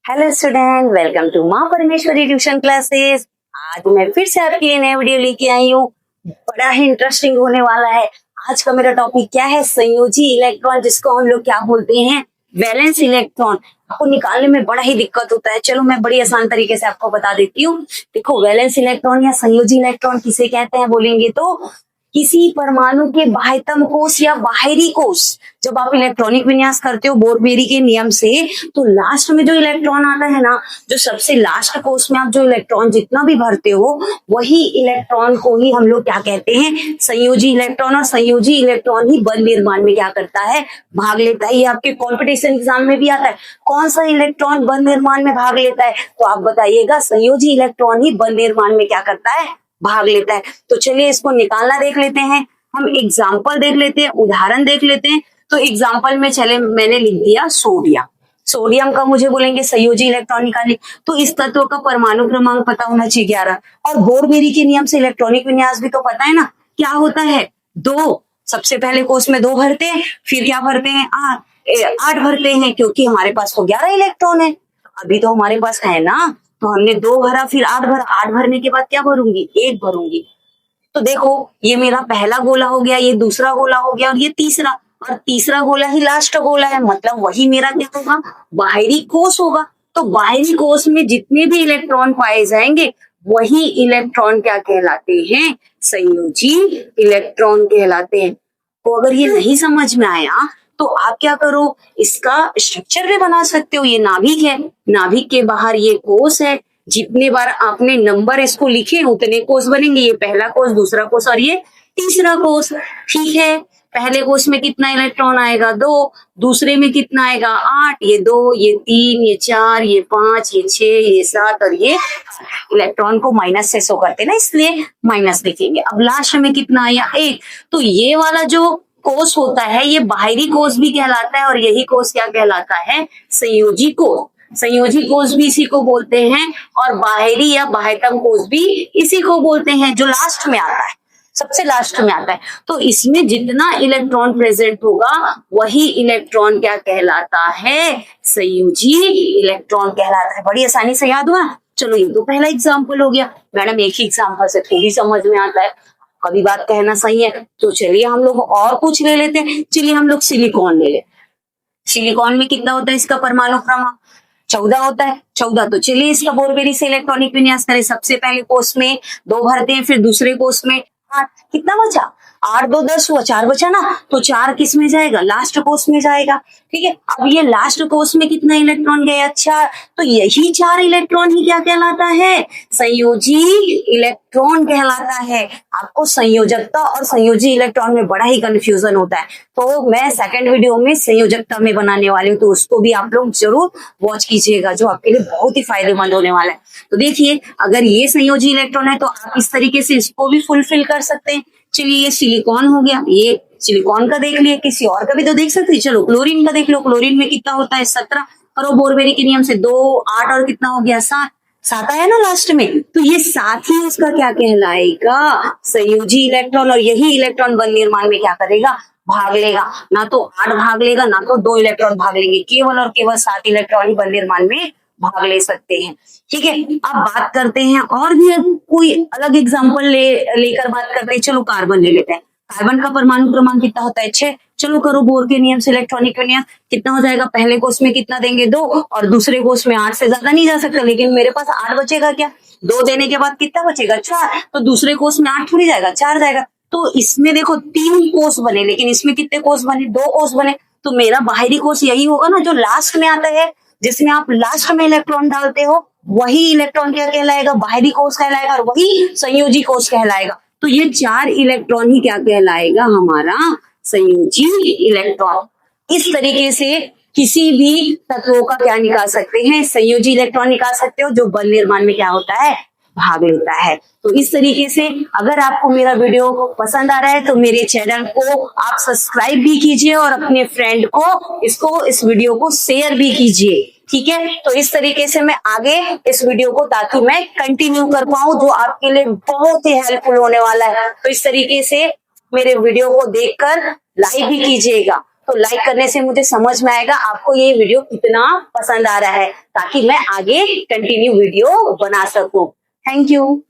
Hello student, welcome to माँ परमेश्वरी tuition classes. आज मैं फिर से आपके लिए नया वीडियो लेके आई हूँ। बड़ा ही इंटरेस्टिंग होने वाला है। आज का मेरा टॉपिक क्या है? संयोजी इलेक्ट्रॉन, जिसको हम लोग क्या बोलते हैं? Valence electron. आपको निकालने में बड़ा ही दिक्कत होता है। चलो मैं बड़ी आसान तरीके से आपको बता देती हूँ। देखो, वैलेंस इलेक्ट्रॉन या संयोजी इलेक्ट्रॉन किसे कहते हैं बोलेंगे तो किसी परमाणु के बाह्यतम कोष या बाहरी कोष। जब आप इलेक्ट्रॉनिक विन्यास करते हो बोर-बेरी के नियम से, तो लास्ट में जो इलेक्ट्रॉन आता है ना, जो सबसे लास्ट कोष में आप जो इलेक्ट्रॉन जितना भी भरते हो, वही इलेक्ट्रॉन को ही हम लोग क्या कहते हैं? संयोजी इलेक्ट्रॉन। और संयोजी इलेक्ट्रॉन ही बल निर्माण में क्या करता है? भाग लेता है। ये आपके कॉम्पिटिशन एग्जाम में भी आता है। कौन सा इलेक्ट्रॉन बल निर्माण में भाग लेता है? तो आप बताइएगा, संयोजी इलेक्ट्रॉन ही बल निर्माण में क्या करता है? भाग लेता है। तो चलिए इसको निकालना देख लेते हैं। हम एग्जाम्पल देख लेते हैं, उदाहरण देख लेते हैं। तो एग्जाम्पल में चले, मैंने लिख दिया सोडियम। सोडियम का मुझे बोलेंगे संयोजी इलेक्ट्रॉन निकालिए, तो इस तत्व का परमाणु क्रमांक पता होना चाहिए 11। और बोर-बेरी के नियम से इलेक्ट्रॉनिक विन्यास भी तो पता है ना, क्या होता है? 2। सबसे पहले कोष में 2 भरते हैं, फिर क्या भरते हैं? 8 भरते हैं, क्योंकि हमारे पास तो 11 इलेक्ट्रॉन है। अभी तो हमारे पास है ना, तो हमने 2 भरा, फिर 8 भरा। 8 भरने के बाद क्या भरूंगी? 1 भरूंगी। तो देखो, ये मेरा पहला गोला हो गया, ये दूसरा गोला हो गया, और ये तीसरा। और तीसरा गोला ही लास्ट गोला है, मतलब वही मेरा क्या होगा? बाहरी कोष होगा। तो बाहरी कोष में जितने भी इलेक्ट्रॉन पाए जाएंगे, वही इलेक्ट्रॉन क्या कहलाते हैं? संयोजी इलेक्ट्रॉन कहलाते हैं। तो अगर ये नहीं समझ में आया तो आप क्या करो, इसका स्ट्रक्चर भी बना सकते हो। ये नाभिक है, नाभिक के बाहर ये कोष है। जितने बार आपने नंबर इसको लिखे उतने कोष बनेंगे। ये पहला कोष, दूसरा कोष और ये तीसरा कोष। ठीक है, पहले कोष में कितना इलेक्ट्रॉन आएगा? 2। दूसरे में कितना आएगा? 8। ये 2, ये 3, ये 4, ये 5, ये 6, ये 7 और ये इलेक्ट्रॉन को माइनस से शो करते ना, इसलिए माइनस लिखेंगे। अब लास्ट में कितना आया? 1। तो ये वाला जो कोष होता है, ये बाहरी कोष भी कहलाता है, और यही कोष क्या कहलाता है? संयोजी कोष। संयोजी कोष भी इसी को बोलते हैं, और बाहरी या बाह्यतम कोष भी इसी को बोलते हैं, जो लास्ट में आता है, सबसे लास्ट में आता है। तो इसमें जितना इलेक्ट्रॉन प्रेजेंट होगा, वही इलेक्ट्रॉन क्या कहलाता है? संयोजी इलेक्ट्रॉन कहलाता है। बड़ी आसानी से याद हुआ। चलो, ये तो पहला एग्जाम्पल हो गया। मैडम, एक ही एग्जाम्पल से थोड़ी समझ में आता है, कभी बात कहना सही है। तो चलिए हम लोग और कुछ ले लेते हैं। चलिए हम लोग सिलिकॉन ले लेते। सिलिकॉन में कितना होता है इसका परमाणु क्रमांक? 14 होता है। 14। तो चलिए इसका बोर-बेरी से इलेक्ट्रॉनिक विन्यास करें। सबसे पहले कोष में 2 भरते हैं, फिर दूसरे कोष में 8। कितना बचा? 8 2 10 हुआ, 4 बचा ना, तो 4 किस में जाएगा? लास्ट कोष में जाएगा। ठीक है, अब ये लास्ट कोष में कितना इलेक्ट्रॉन गया? 4। तो यही 4 इलेक्ट्रॉन ही क्या कहलाता है? संयोजी इलेक्ट्रॉन कहलाता है। आपको संयोजकता और संयोजी इलेक्ट्रॉन में बड़ा ही कंफ्यूजन होता है, तो मैं सेकंड वीडियो में संयोजकता में बनाने वाली हूँ, तो उसको भी आप लोग जरूर वॉच कीजिएगा, जो आपके लिए बहुत ही फायदेमंद होने वाला है। तो देखिए, अगर ये संयोजी इलेक्ट्रॉन है तो आप इस तरीके से इसको भी फुलफिल कर सकते हैं। चलिए, ये सिलिकॉन हो गया, ये सिलिकॉन का देख लिए, किसी और का भी तो देख सकते हैं। चलो क्लोरीन का देख लो। क्लोरीन में कितना होता है? 17। और वो बोर-बेरी के नियम से 2 8 और कितना हो गया? 7। 7 आया ना लास्ट में, तो ये 7 ही उसका क्या कहलाएगा? संयोजी इलेक्ट्रॉन। और यही इलेक्ट्रॉन बल निर्माण में क्या करेगा? भाग लेगा। ना तो 8 भाग लेगा, ना तो 2 इलेक्ट्रॉन भाग लेंगे। केवल और केवल 7 इलेक्ट्रॉन ही बल निर्माण में भाग ले सकते हैं। ठीक है, अब बात करते हैं और भी कोई अलग एग्जांपल लेकर बात करते हैं। चलो कार्बन ले लेते हैं। कार्बन का परमाणु क्रमांक कितना होता है? 6। चलो करो बोर के नियम से इलेक्ट्रॉनिक विन्यास। कितना हो जाएगा? पहले कोष में कितना देंगे? 2, और दूसरे कोष में 8 से ज्यादा नहीं जा सकता, लेकिन मेरे पास 8 बचेगा क्या? 2 देने के बाद कितना बचेगा? 4। तो दूसरे कोष में 8 थोड़ी जाएगा, 4 जाएगा। तो इसमें देखो 3 कोष बने, लेकिन इसमें कितने कोष बने? 2 कोष बने। तो मेरा बाहरी कोष यही होगा ना, जो लास्ट में आता है, जिसमें आप लास्ट में इलेक्ट्रॉन डालते हो, वही इलेक्ट्रॉन क्या कहलाएगा? बाहरी कोष कहलाएगा, और वही संयोजी कोष कहलाएगा। तो ये 4 इलेक्ट्रॉन ही क्या कहलाएगा? हमारा संयोजी इलेक्ट्रॉन। इस तरीके से किसी भी तत्वों का क्या निकाल सकते हैं? संयोजी इलेक्ट्रॉन निकाल सकते हो, जो बल निर्माण में क्या होता है? भाग लेता है। तो इस तरीके से अगर आपको मेरा वीडियो पसंद आ रहा है तो मेरे चैनल को आप सब्सक्राइब भी कीजिए, और अपने फ्रेंड को इस वीडियो को शेयर भी कीजिए। ठीक है, तो इस तरीके से मैं आगे इस वीडियो को, ताकि मैं कंटिन्यू कर पाऊं, जो आपके लिए बहुत ही हेल्पफुल होने वाला है। तो इस तरीके से मेरे वीडियो को देखकर लाइक भी कीजिएगा। तो लाइक करने से मुझे समझ में आएगा आपको ये वीडियो कितना पसंद आ रहा है, ताकि मैं आगे कंटिन्यू वीडियो बना सकूं। Thank you.